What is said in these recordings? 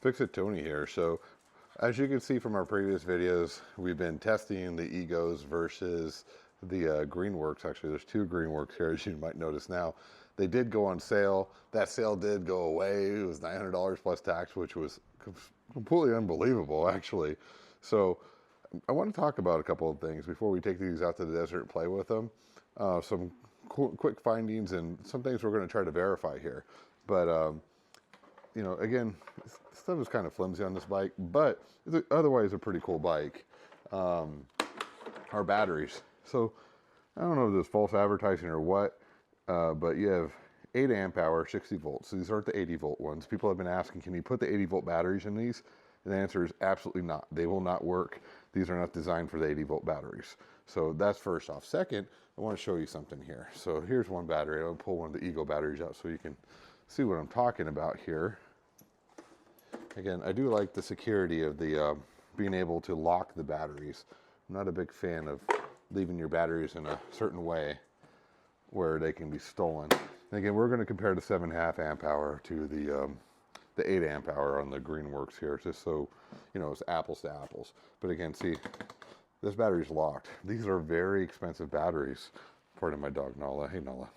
Fix It Tony here. So as you can see from our previous videos, we've been testing the Egos versus the Greenworks. Actually, there's two Greenworks here, as you might notice now. They did go on sale. That sale did go away. It was $900 plus tax, which was completely unbelievable, actually. So I want to talk about a couple of things before we take these out to the desert and play with them. Some quick findings and some things we're going to try to verify here. But you know, again, stuff is kind of flimsy on this bike, but it's otherwise a pretty cool bike. Our batteries. So I don't know if this is false advertising or what, but you have 8 amp hour, 60 volts. So these aren't the 80 volt ones. People have been asking, can you put the 80 volt batteries in these? And the answer is absolutely not. They will not work. These are not designed for the 80 volt batteries. So that's first off. Second, I want to show you something here. So here's one battery. I'll pull one of the Ego batteries out so you can see what I'm talking about here. Again, I do like the security of the being able to lock the batteries. I'm not a big fan of leaving your batteries in a certain way where they can be stolen. And again, we're going to compare the 7.5 amp hour to the 8 amp hour on the Greenworks here, just so you know it's apples to apples. But again, see, this battery's locked. These are very expensive batteries. Pardon my dog Nala. Hey Nala.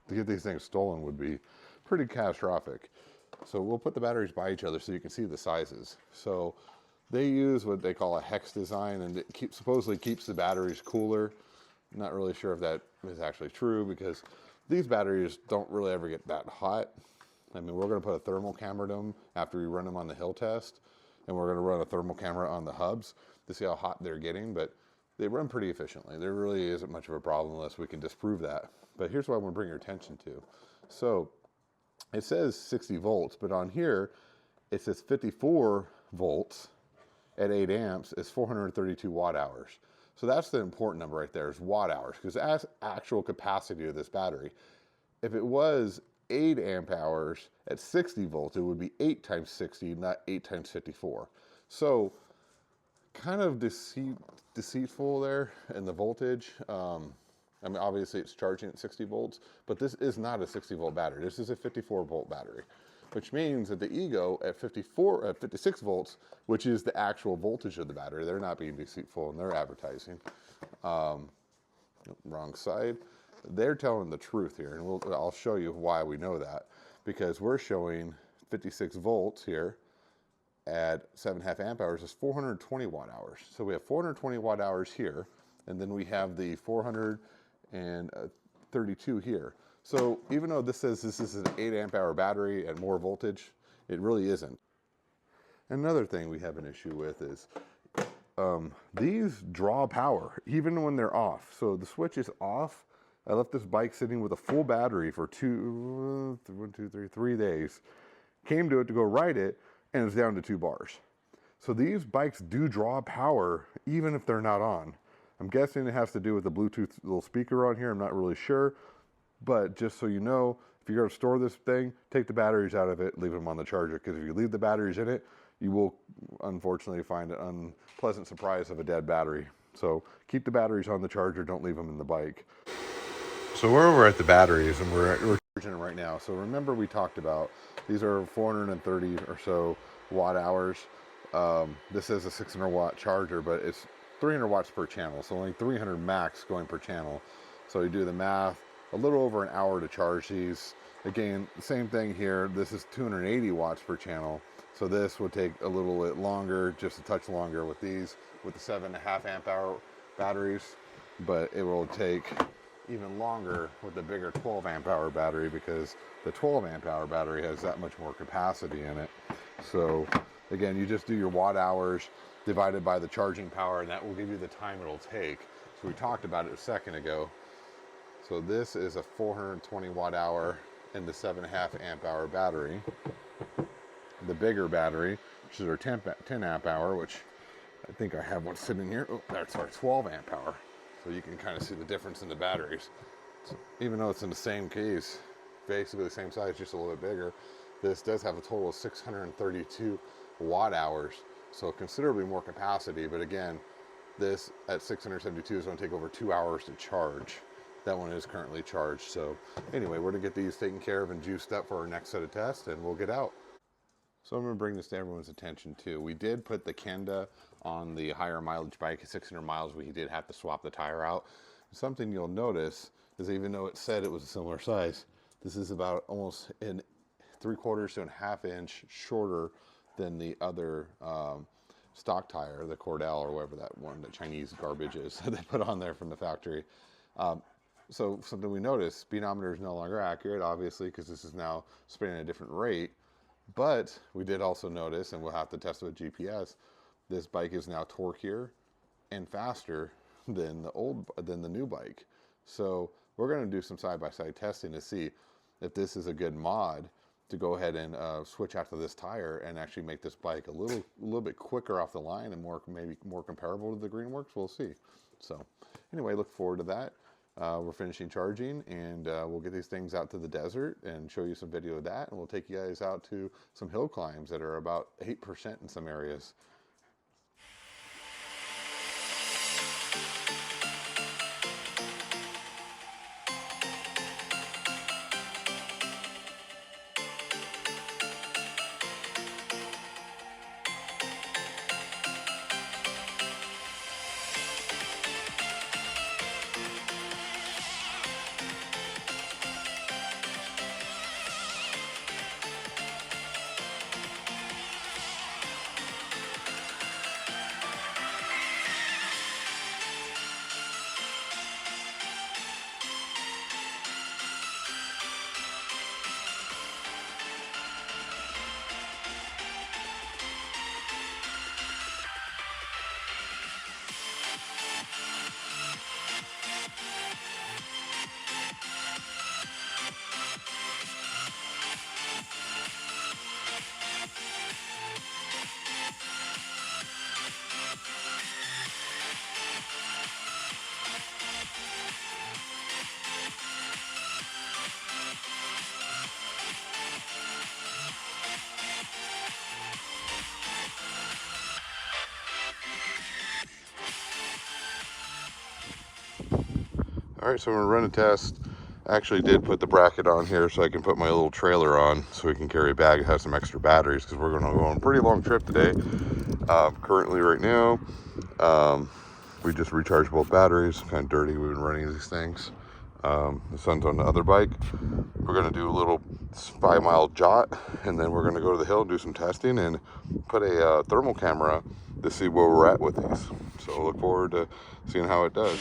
To get these things stolen would be pretty catastrophic. So we'll put the batteries by each other so you can see the sizes. So they use what they call a hex design, and it supposedly keeps the batteries cooler. I'm not really sure if that is actually true because these batteries don't really ever get that hot. I mean, we're going to put a thermal camera to them after we run them on the hill test, and we're going to run a thermal camera on the hubs to see how hot they're getting, but they run pretty efficiently. There really isn't much of a problem unless we can disprove that. But here's what I want to bring your attention to. So it says 60 volts, but on here it says 54 volts at 8 amps is 432 watt hours. So that's the important number right there, is watt hours, because that's actual capacity of this battery. If it was 8 amp hours at 60 volts, it would be 8 times 60, not 8 times 54. So kind of deceitful there in the voltage. I mean, obviously it's charging at 60 volts, but this is not a 60 volt battery. This is a 54 volt battery, which means that the Ego at 56 volts, which is the actual voltage of the battery, they're not being deceitful in their advertising. Wrong side. They're telling the truth here, and I'll show you why we know that, because we're showing 56 volts here at 7.5 amp hours is 420 watt hours. So we have 420 watt hours here, and then we have the 432 here. So even though this says this is an 8 amp hour battery at more voltage, it really isn't. Another thing we have an issue with is these draw power even when they're off. So the switch is off. I left this bike sitting with a full battery for 3 days. Came to it to go ride it, and it's down to 2 bars. So these bikes do draw power even if they're not on. I'm guessing it has to do with the Bluetooth little speaker on here. I'm not really sure. But just so you know, if you're going to store this thing, take the batteries out of it, leave them on the charger. Because if you leave the batteries in it, you will unfortunately find an unpleasant surprise of a dead battery. So keep the batteries on the charger, don't leave them in the bike. So we're over at the batteries and we're charging them right now. So remember we talked about these are 430 or so watt hours. This is a 600 watt charger, but it's 300 watts per channel. So only 300 max going per channel. So you do the math, a little over an hour to charge these. Again, same thing here. This is 280 watts per channel. So this would take a little bit longer, just a touch longer with these, with the 7.5 amp hour batteries. But it will take even longer with the bigger 12 amp hour battery because the 12 amp hour battery has that much more capacity in it. So again, you just do your watt hours divided by the charging power, and that will give you the time it'll take. So we talked about it a second ago. So this is a 420 watt hour in the 7.5 amp hour battery. The bigger battery, which is our 10 amp hour, which I think I have one sitting here. Oh, that's our 12 amp hour. So you can kind of see the difference in the batteries. So even though it's in the same case, basically the same size, just a little bit bigger, this does have a total of 632 watt hours. So considerably more capacity. But again, this at 672 is going to take over 2 hours to charge. That one is currently charged. So anyway, we're going to get these taken care of and juiced up for our next set of tests, and we'll get out. So I'm going to bring this to everyone's attention too. We did put the Kenda on the higher mileage bike at 600 miles. We did have to swap the tire out. Something you'll notice is even though it said it was a similar size, this is about almost an 3/4 to a ½ inch shorter than the other stock tire, the Cordell or whatever that one, the Chinese garbage is that they put on there from the factory. So something we noticed, speedometer is no longer accurate, obviously, because this is now spinning at a different rate. But we did also notice, and we'll have to test with GPS, this bike is now torqueier and faster than the new bike. So we're going to do some side-by-side testing to see if this is a good mod to go ahead and switch out to this tire and actually make this bike a little bit quicker off the line and maybe more comparable to the Greenworks. We'll see. So anyway, look forward to that. We're finishing charging, and we'll get these things out to the desert and show you some video of that, and we'll take you guys out to some hill climbs that are about 8% in some areas. All right, so we're gonna run a test. I actually did put the bracket on here so I can put my little trailer on so we can carry a bag and have some extra batteries because we're gonna go on a pretty long trip today. Currently right now, we just recharged both batteries. Kind of dirty, we've been running these things. The son's on the other bike. We're gonna do a little 5-mile jaunt, and then we're gonna go to the hill and do some testing and put a thermal camera to see where we're at with these. So look forward to seeing how it does.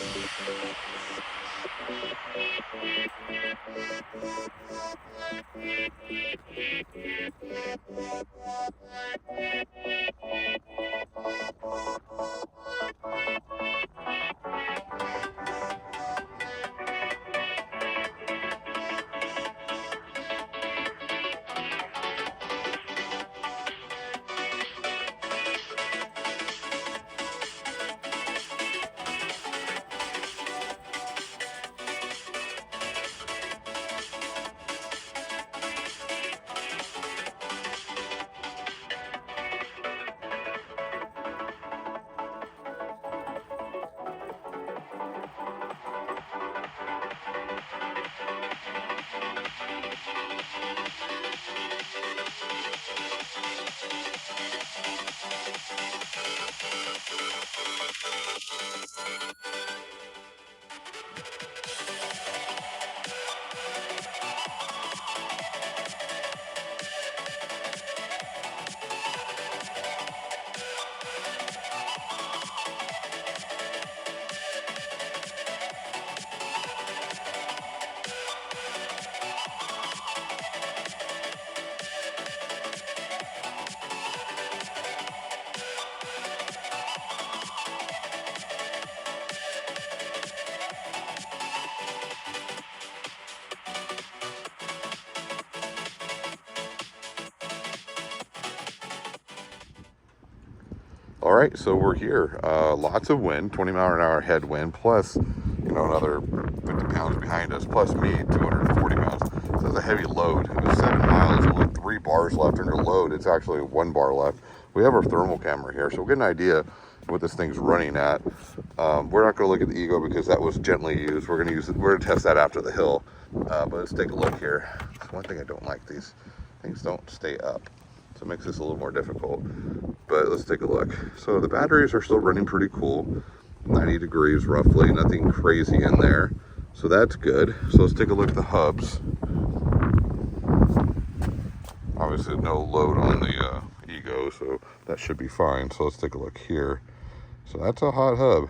All right, so we're here. Lots of wind, 20-mile-an-hour headwind, plus, another 50 pounds behind us, plus me, 240 pounds. So it's a heavy load. It was 7 miles, only 3 bars left under load. It's actually 1 bar left. We have our thermal camera here, so we'll get an idea of what this thing's running at. We're not going to look at the Ego because that was gently used. We're going to test that after the hill. But let's take a look here. One thing I don't like, these things don't stay up. So it makes this a little more difficult. But let's take a look. So the batteries are still running pretty cool. 90 degrees roughly, nothing crazy in there. So that's good. So let's take a look at the hubs. Obviously no load on the Ego, so that should be fine. So let's take a look here. So that's a hot hub.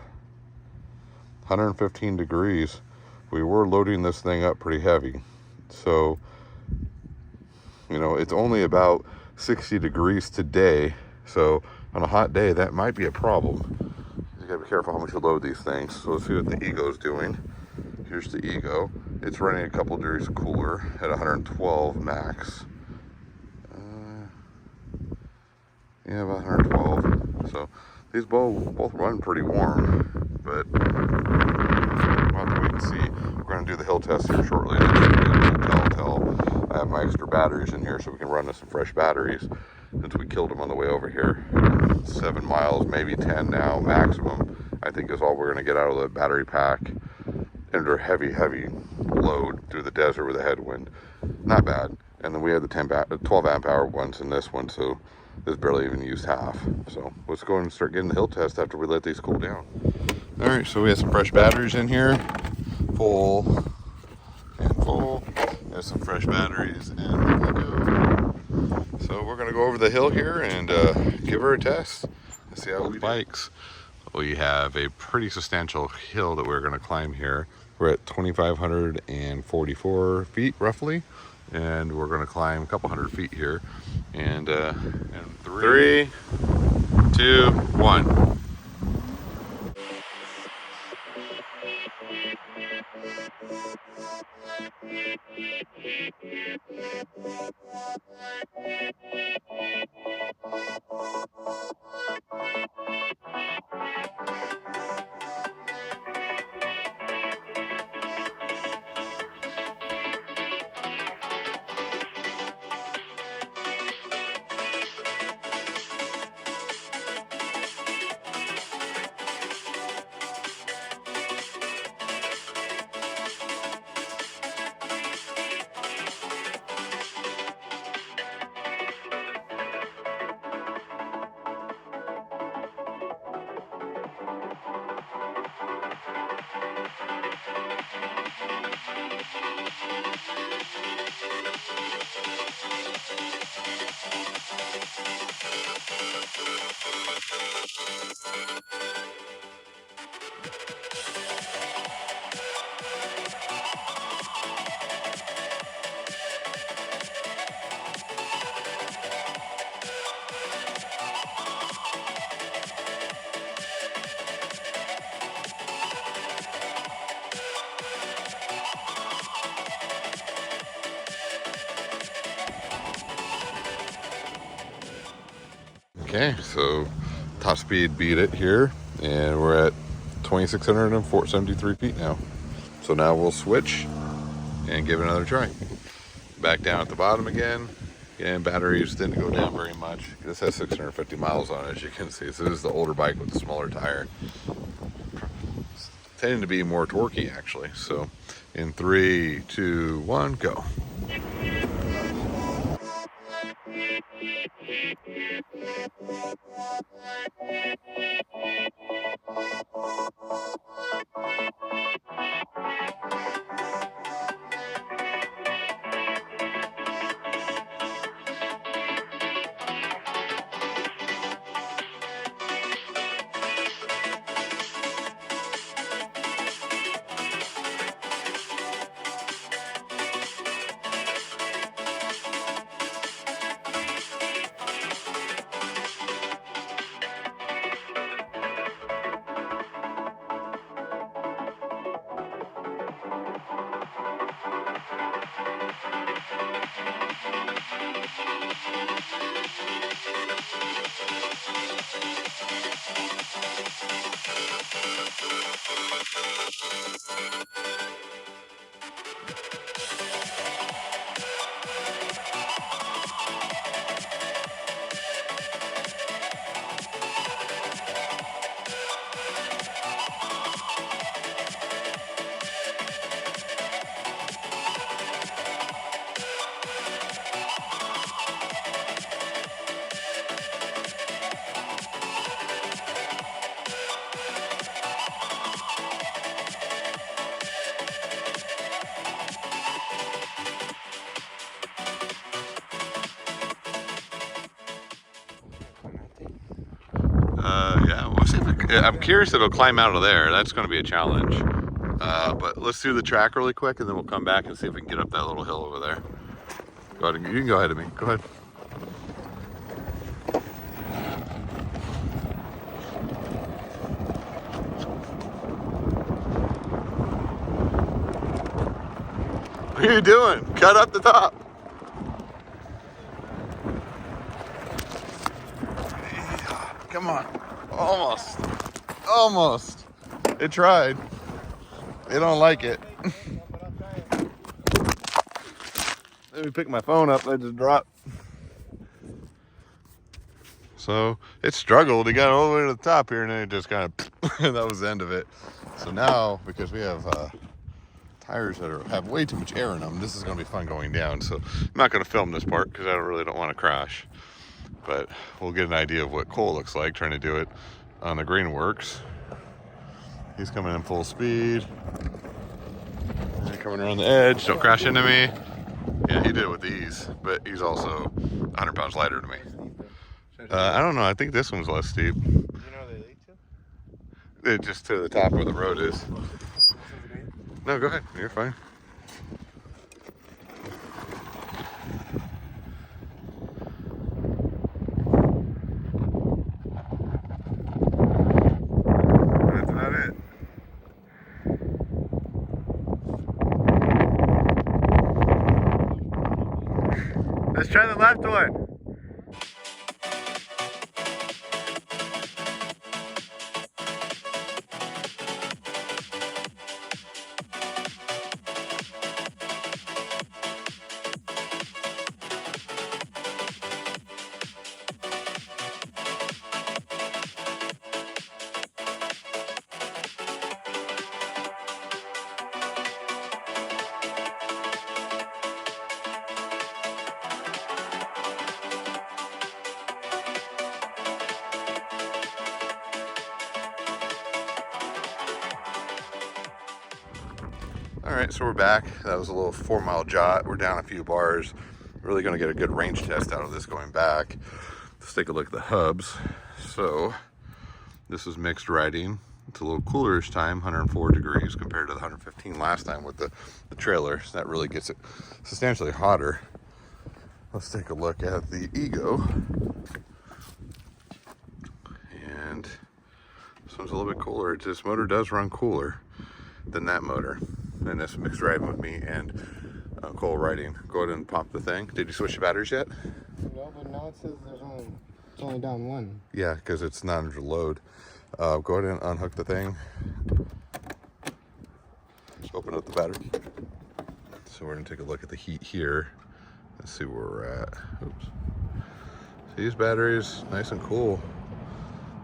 115 degrees. We were loading this thing up pretty heavy. So, you know, it's only about 60 degrees today. So on a hot day, that might be a problem. You gotta be careful how much you load these things. So let's see what the Ego's doing. Here's the Ego. It's running a couple degrees cooler at 112 max. Yeah, about 112. So these both run pretty warm, but we'll have to wait and see. We're going to do the hill test here shortly. Tell I have my extra batteries in here so we can run with some fresh batteries since we killed them on the way over here. 7 miles, maybe 10 now, maximum, I think is all we're going to get out of the battery pack under heavy load through the desert with a headwind. Not bad. And then we had the 12 amp hour ones in this one, so this barely even used half. So let's go and start getting the hill test after we let these cool down. All right, so we have some fresh batteries in here, full and full. There's some fresh batteries, and there we go. So we're gonna go over the hill here and give her a test and see how we bikes. We have a pretty substantial hill that we're gonna climb here. We're at 2,544 feet roughly, and we're gonna climb a couple hundred feet here. And 3, 2, 1. Okay, so top speed beat it here, and we're at 2,673 feet now. So now we'll switch and give it another try. Back down at the bottom again. And batteries didn't go down very much. This has 650 miles on it, as you can see. So this is the older bike with the smaller tire. It's tending to be more torquey, actually. So in 3, 2, 1, go. I'm curious if it'll climb out of there. That's going to be a challenge. But let's do the track really quick, and then we'll come back and see if we can get up that little hill over there. Go ahead. You can go ahead of me. Go ahead. What are you doing? Cut up the top. Yeah, come on. Almost. Almost. It tried. They don't like it. Let me pick my phone up. I just dropped. So it struggled. He got all the way to the top here, and then it just kind of that was the end of it. So now, because we have tires that have way too much air in them, this is going to be fun going down. So I'm not going to film this part because I really don't want to crash. But we'll get an idea of what Cole looks like trying to do it on the Greenworks. He's coming in full speed. Coming around the edge. Don't crash into me. Yeah, he did it with ease, but he's also 100 pounds lighter than me. I don't know. I think this one's less steep. Do you know they lead to? It just to the top where the road is. No, go ahead. You're fine. That's about it. Let's try the left one. All right, so we're back. That was a little 4-mile jaunt. We're down a few bars. Really going to get a good range test out of this going back. Let's take a look at the hubs. So this is mixed riding. It's a little coolerish time, 104 degrees compared to the 115 last time with the trailer. So that really gets it substantially hotter. Let's take a look at the Ego. And this one's a little bit cooler. This motor does run cooler than that motor. And this mixed riding with me and Cole riding. Go ahead and pop the thing. Did you switch the batteries yet? No, but now it says it's only down one. Yeah, because it's not under load. Go ahead and unhook the thing. Just open up the battery. So we're gonna take a look at the heat here. Let's see where we're at. Oops. See, these batteries, nice and cool.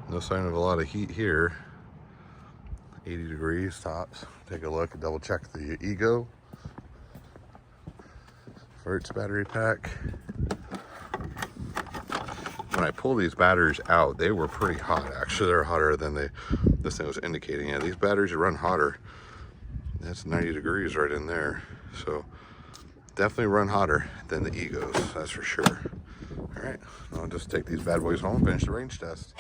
No sign of a lot of heat here. 80 degrees tops. Take a look and double check the Ego. For its battery pack. When I pull these batteries out, they were pretty hot. Actually, they're hotter than this thing was indicating. Yeah, these batteries run hotter. That's 90 degrees right in there. So definitely run hotter than the Egos, that's for sure. All right, I'll just take these bad boys home and finish the range test.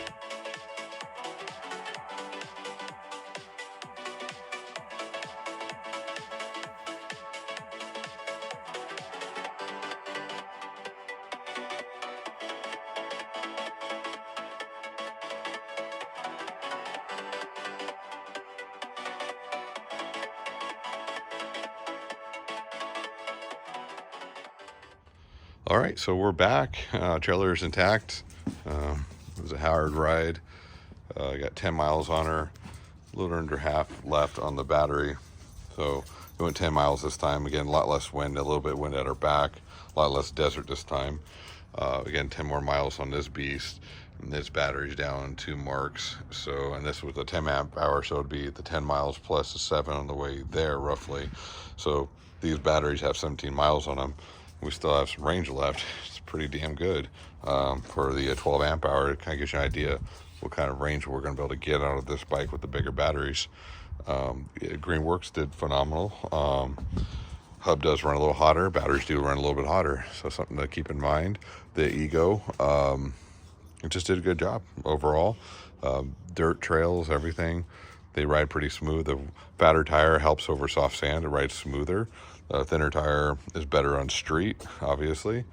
All right, so we're back. Trailer is intact. It was a hard ride. Got 10 miles on her, a little under half left on the battery. So we went 10 miles this time. Again, a lot less wind, a little bit of wind at our back, a lot less desert this time. Again, 10 more miles on this beast. And this battery's down 2 marks. So, and this was a 10 amp hour, so it'd be the 10 miles plus the 7 on the way there roughly. So these batteries have 17 miles on them. We still have some range left. It's pretty damn good for the 12 amp hour. It kind of gives you an idea what kind of range we're going to be able to get out of this bike with the bigger batteries. Greenworks did phenomenal. Hub does run a little hotter. Batteries do run a little bit hotter, so something to keep in mind. The Ego, it just did a good job overall. Dirt trails, everything. They ride pretty smooth. The fatter tire helps over soft sand. It rides smoother. Thinner tire is better on street, obviously.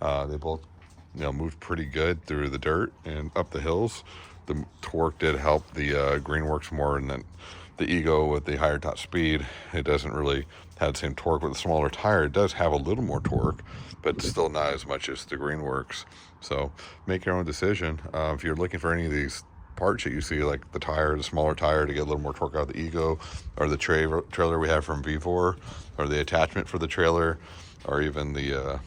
They both, moved pretty good through the dirt and up the hills. The torque did help the Greenworks more than the Ego with the higher top speed. It doesn't really have the same torque with a smaller tire. It does have a little more torque, but still not as much as the Greenworks. So make your own decision. If you're looking for any of these parts that you see, like the tire, the smaller tire to get a little more torque out of the Ego, or the trailer we have from V4, or the attachment for the trailer, or even the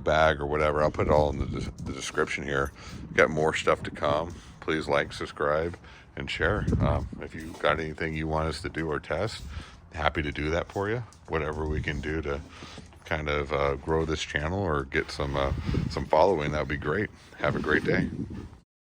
bag or whatever, I'll put it all in the description here. Got more stuff to come. Please like, subscribe, and share. If you got anything you want us to do or test, happy to do that for you. Whatever we can do to kind of grow this channel or get some following, that would be great. Have a great day.